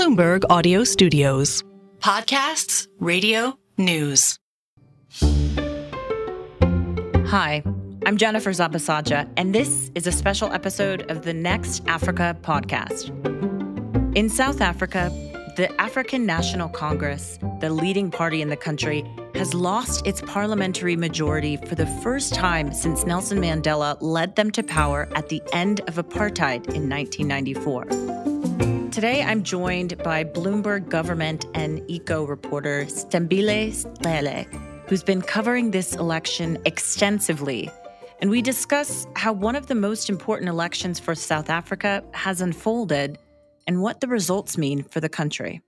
Bloomberg Audio Studios. Podcasts, radio, news. Hi, I'm Jennifer Zabasajja, and this is a special episode of the Next Africa podcast. In South Africa, the African National Congress, the leading party in the country, has lost its parliamentary majority for the first time since Nelson Mandela led them to power at the end of apartheid in 1994. Today, I'm joined by Bloomberg government and eco reporter S'thembile Cele, who's been covering this election extensively. And we discuss how one of the most important elections for South Africa has unfolded and what the results mean for the country.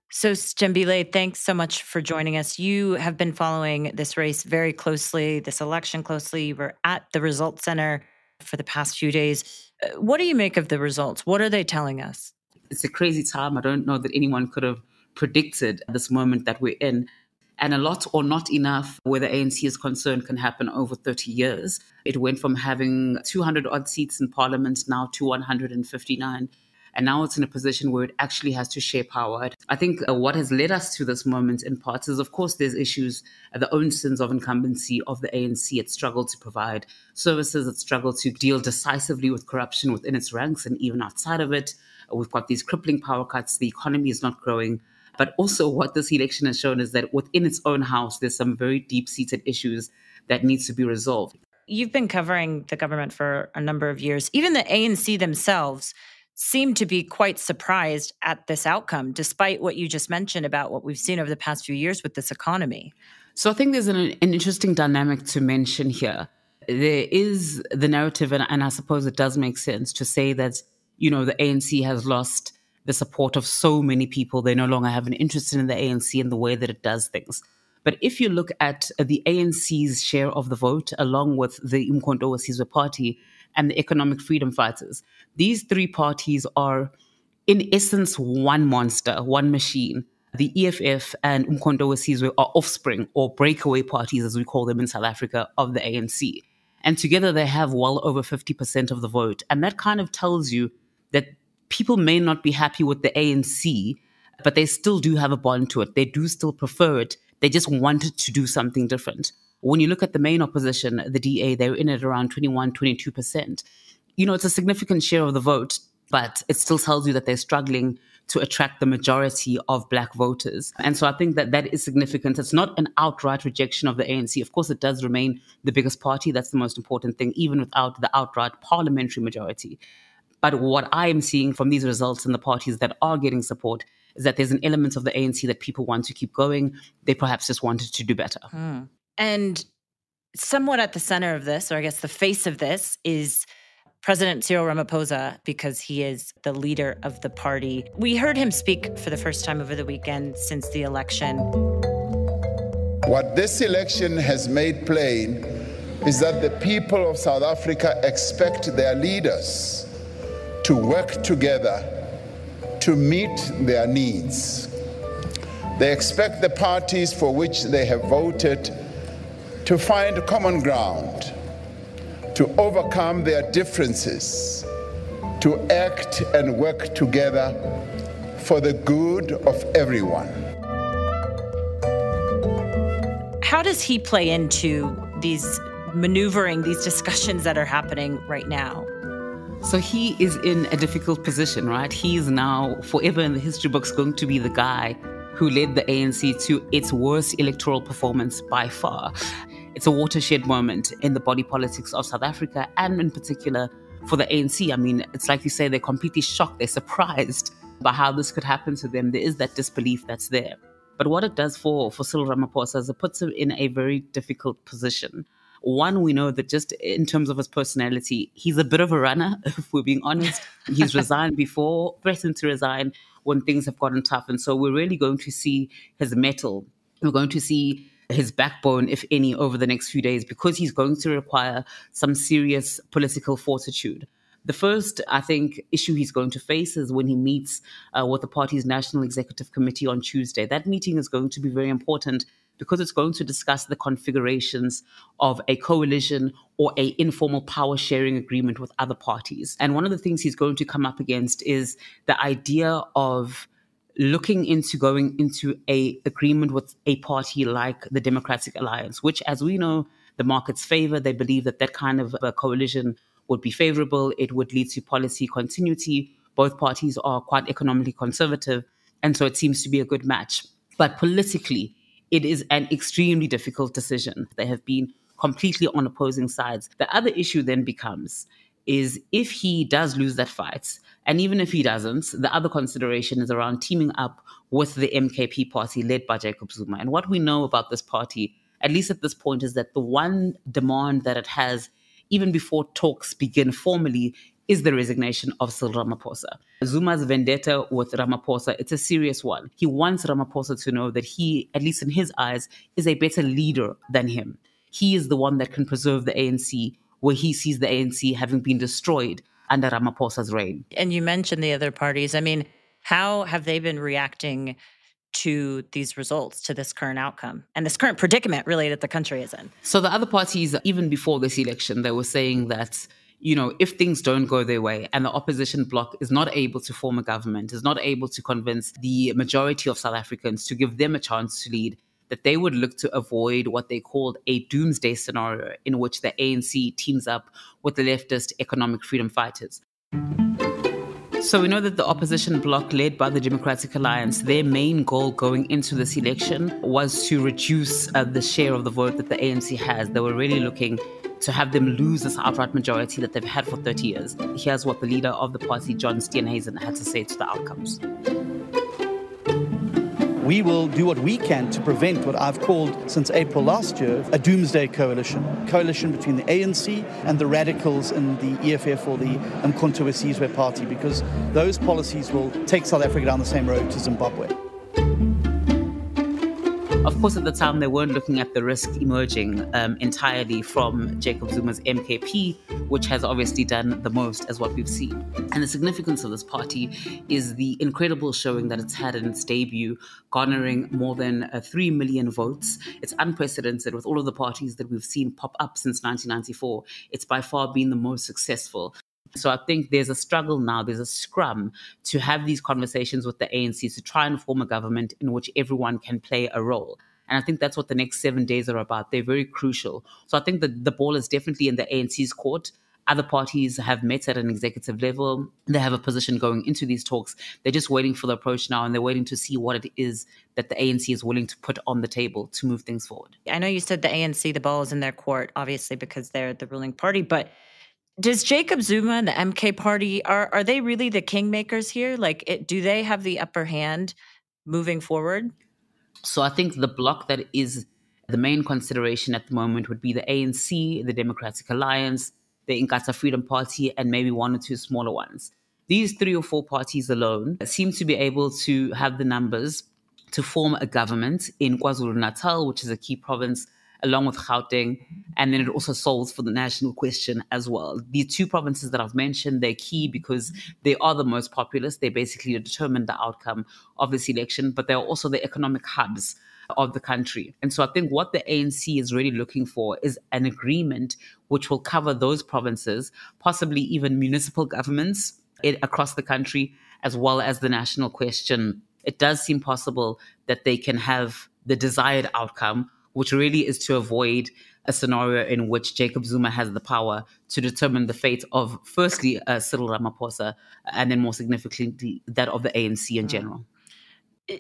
So, S'thembile, thanks so much for joining us. You have been following this race very closely, this election closely. You were at the Results Center for the past few days. What do you make of the results? What are they telling us? It's a crazy time. I don't know that anyone could have predicted this moment that we're in. And a lot or not enough, where the ANC is concerned, can happen over 30 years. It went from having 200 odd seats in parliament now to 159. And now it's in a position where it actually has to share power. I think what has led us to this moment in parts is, of course, there's issues, the own sins of incumbency of the ANC. It struggled to provide services. It struggled to deal decisively with corruption within its ranks and even outside of it. We've got these crippling power cuts. The economy is not growing. But also what this election has shown is that within its own house, there's some very deep-seated issues that needs to be resolved. You've been covering the government for a number of years. Even the ANC themselves seem to be quite surprised at this outcome, despite what you just mentioned about what we've seen over the past few years with this economy. So I think there's an interesting dynamic to mention here. There is the narrative, and I suppose it does make sense to say that, you know, the ANC has lost the support of so many people. They no longer have an interest in the ANC and the way that it does things. But if you look at the ANC's share of the vote, along with the Umkhonto we Sizwe party and the economic freedom fighters, these three parties are, in essence, one monster, one machine. The EFF and Umkhonto we Sizwe are offspring or breakaway parties, as we call them in South Africa, of the ANC. And together they have well over 50% of the vote. And that kind of tells you that people may not be happy with the ANC, but they still do have a bond to it. They do still prefer it. They just wanted to do something different. When you look at the main opposition, the DA, they're in at around 21, 22%. You know, it's a significant share of the vote, but it still tells you that they're struggling to attract the majority of black voters. And so I think that that is significant. It's not an outright rejection of the ANC. Of course, it does remain the biggest party. That's the most important thing, even without the outright parliamentary majority. But what I am seeing from these results in the parties that are getting support is that there's an element of the ANC that people want to keep going. They perhaps just wanted to do better. And somewhat at the center of this, or I guess the face of this, is President Cyril Ramaphosa, because he is the leader of the party. We heard him speak for the first time over the weekend since the election. What this election has made plain is that the people of South Africa expect their leaders to work together to meet their needs. They expect the parties for which they have voted to find common ground, to overcome their differences, to act and work together for the good of everyone. How does he play into these maneuvering, these discussions that are happening right now? So he is in a difficult position, right? He is now forever in the history books going to be the guy who led the ANC to its worst electoral performance by far. It's a watershed moment in the body politics of South Africa, and in particular for the ANC. I mean, it's like you say, they're completely shocked. They're surprised by how this could happen to them. There is that disbelief that's there. But what it does for Cyril Ramaphosa is it puts him in a very difficult position. One, we know that just in terms of his personality, he's a bit of a runner, if we're being honest. He's resigned before, threatened to resign when things have gotten tough. And so we're really going to see his mettle. We're going to see his backbone, if any, over the next few days, because he's going to require some serious political fortitude. The first, I think, issue he's going to face is when he meets with the party's National Executive Committee on Tuesday. That meeting is going to be very important because it's going to discuss the configurations of a coalition or a informal power sharing agreement with other parties. And one of the things he's going to come up against is the idea of looking into going into a agreement with a party like the Democratic Alliance, which, as we know, the markets favor. They believe that that kind of a coalition would be favorable. It would lead to policy continuity. Both parties are quite economically conservative, and so it seems to be a good match. But politically, it is an extremely difficult decision. They have been completely on opposing sides. The other issue then becomes is if he does lose that fight, and even if he doesn't, the other consideration is around teaming up with the MKP party led by Jacob Zuma. And what we know about this party, at least at this point, is that the one demand that it has, even before talks begin formally, is the resignation of Cyril Ramaphosa. Zuma's vendetta with Ramaphosa, it's a serious one. He wants Ramaphosa to know that he, at least in his eyes, is a better leader than him. He is the one that can preserve the ANC, where he sees the ANC having been destroyed under Ramaphosa's reign. And you mentioned the other parties. I mean, how have they been reacting to these results, to this current outcome, and this current predicament, really, that the country is in? So the other parties, even before this election, they were saying that, if things don't go their way and the opposition bloc is not able to form a government, is not able to convince the majority of South Africans to give them a chance to lead, that they would look to avoid what they called a doomsday scenario in which the ANC teams up with the leftist economic freedom fighters. So we know that the opposition bloc led by the Democratic Alliance, their main goal going into this election was to reduce the share of the vote that the ANC has. They were really looking to have them lose this outright majority that they've had for 30 years. Here's what the leader of the party, John Steenhuisen, had to say to the outcomes. We will do what we can to prevent what I've called since April last year a doomsday coalition between the ANC and the radicals in the EFF or the Umkhonto we Sizwe party, because those policies will take South Africa down the same road to Zimbabwe. Of course, at the time, they weren't looking at the risk emerging entirely from Jacob Zuma's MKP, which has obviously done the most, as what we've seen. And the significance of this party is the incredible showing that it's had in its debut, garnering more than 3 million votes. It's unprecedented with all of the parties that we've seen pop up since 1994. It's by far been the most successful. So I think there's a struggle now, there's a scrum to have these conversations with the ANC to try and form a government in which everyone can play a role. And I think that's what the next 7 days are about. They're very crucial. So I think that the ball is definitely in the ANC's court. Other parties have met at an executive level. They have a position going into these talks. They're just waiting for the approach now, and they're waiting to see what it is that the ANC is willing to put on the table to move things forward. I know you said the ANC, the ball is in their court, obviously, because they're the ruling party, but does Jacob Zuma and the MK party, are they really the kingmakers here? Do they have the upper hand moving forward? So I think the bloc that is the main consideration at the moment would be the ANC, the Democratic Alliance, the Inkatha Freedom Party, and maybe one or two smaller ones. These 3 or 4 parties alone seem to be able to have the numbers to form a government in KwaZulu-Natal, which is a key province, along with Gauteng, and then it also solves for the national question as well. The 2 provinces that I've mentioned, they're key because they are the most populous. They basically determine the outcome of this election, but they're also the economic hubs of the country. And so I think what the ANC is really looking for is an agreement which will cover those provinces, possibly even municipal governments across the country, as well as the national question. It does seem possible that they can have the desired outcome, which really is to avoid a scenario in which Jacob Zuma has the power to determine the fate of, firstly, Cyril Ramaphosa, and then more significantly, that of the ANC in general.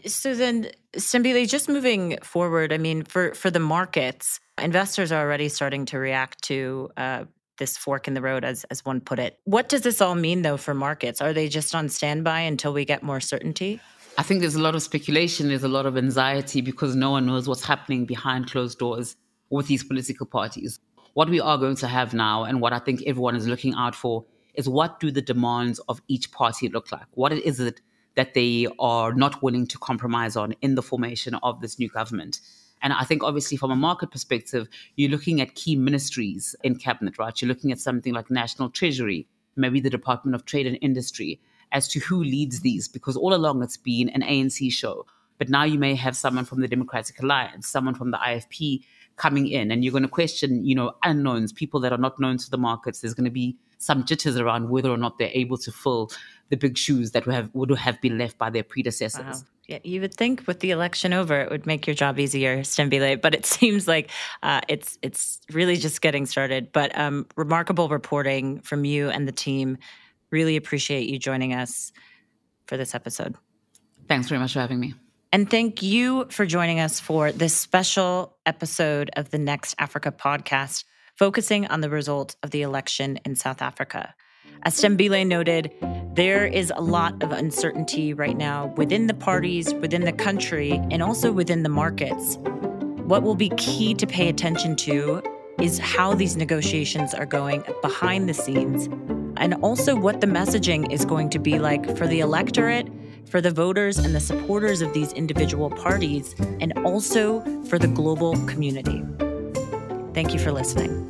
So then, S'thembile, just moving forward, I mean, for the markets, investors are already starting to react to this fork in the road, as one put it. What does this all mean, though, for markets? Are they just on standby until we get more certainty? I think there's a lot of speculation, there's a lot of anxiety because no one knows what's happening behind closed doors with these political parties. What we are going to have now, and what I think everyone is looking out for, is what do the demands of each party look like? What is it that they are not willing to compromise on in the formation of this new government? And I think obviously from a market perspective, you're looking at key ministries in cabinet, right? You're looking at something like National Treasury, maybe the Department of Trade and Industry, as to who leads these, because all along it's been an ANC show. But now you may have someone from the Democratic Alliance, someone from the IFP coming in, and you're going to question, unknowns, people that are not known to the markets. There's going to be some jitters around whether or not they're able to fill the big shoes that would have been left by their predecessors. Wow. Yeah, you would think with the election over, it would make your job easier, S'thembile, but it seems like it's really just getting started. But remarkable reporting from you and the team. Really appreciate you joining us for this episode. Thanks very much for having me. And thank you for joining us for this special episode of the Next Africa podcast, focusing on the result of the election in South Africa. As S'thembile noted, there is a lot of uncertainty right now within the parties, within the country, and also within the markets. What will be key to pay attention to is how these negotiations are going behind the scenes, and also what the messaging is going to be like for the electorate, for the voters and the supporters of these individual parties, and also for the global community. Thank you for listening.